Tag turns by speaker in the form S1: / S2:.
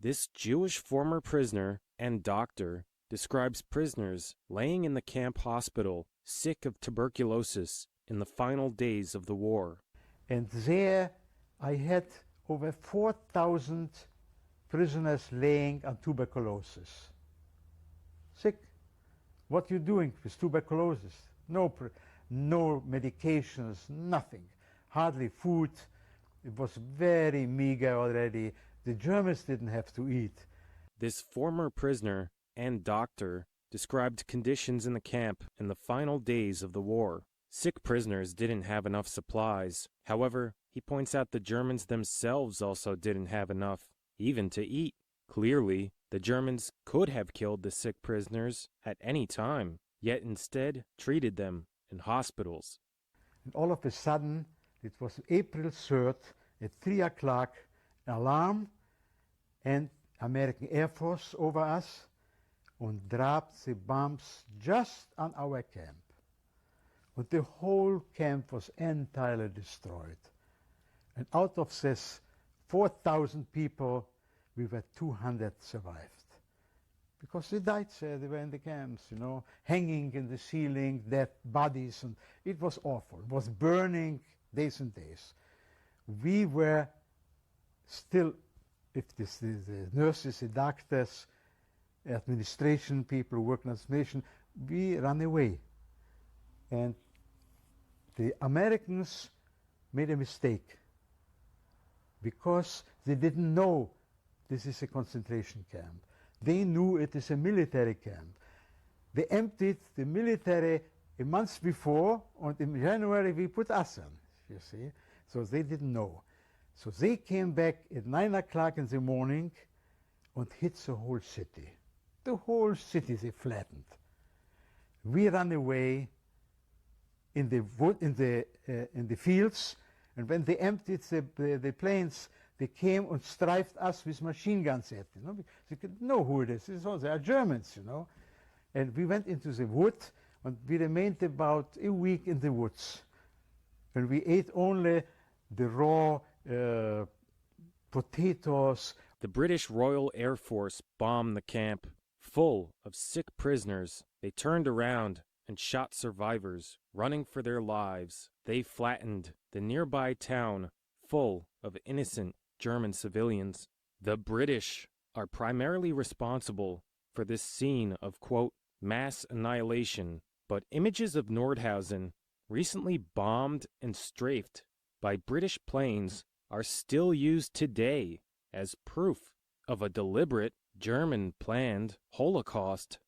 S1: This Jewish former prisoner and doctor describes prisoners laying in the camp hospital sick of tuberculosis in the final days of the war.
S2: And there I had over 4,000 prisoners laying on tuberculosis. Sick. What you doing with tuberculosis? No medications, nothing. Hardly food. It was very meager already. The Germans didn't have to eat.
S1: This former prisoner and doctor described conditions in the camp in the final days of the war. Sick prisoners didn't have enough supplies. However, he points out the Germans themselves also didn't have enough, even to eat. Clearly, the Germans could have killed the sick prisoners at any time, yet instead treated them in hospitals.
S2: And all of a sudden, it was April 3rd at 3 o'clock, alarm, and American Air Force over us, and dropped the bombs just on our camp. But the whole camp was entirely destroyed. And out of this 4,000 people, we were 200 survived. Because they died there, they were in the camps, you know, hanging in the ceiling, dead bodies, and it was awful. It was burning days and days. We were still, if the nurses, the doctors, administration people who work in administration, we ran away. And the Americans made a mistake because they didn't know this is a concentration camp. They knew it is a military camp. They emptied the military a month before, and in January we put us in, you see. So they didn't know. So they came back at 9 o'clock in the morning and hit the whole city. The whole city they flattened. We ran away in the wood, in the fields, and when they emptied the planes, they came and strafed us with machine guns at, you know. They could know who it is. They are Germans, you know. And we went into the wood, and we remained about a week in the woods. And we ate only the raw potatoes.
S1: The British Royal Air Force bombed the camp. Full of sick prisoners, they turned around and shot survivors, running for their lives. They flattened the nearby town full of innocent German civilians. The British are primarily responsible for this scene of, quote, mass annihilation, but images of Nordhausen, recently bombed and strafed by British planes, are still used today as proof of a deliberate German-planned Holocaust.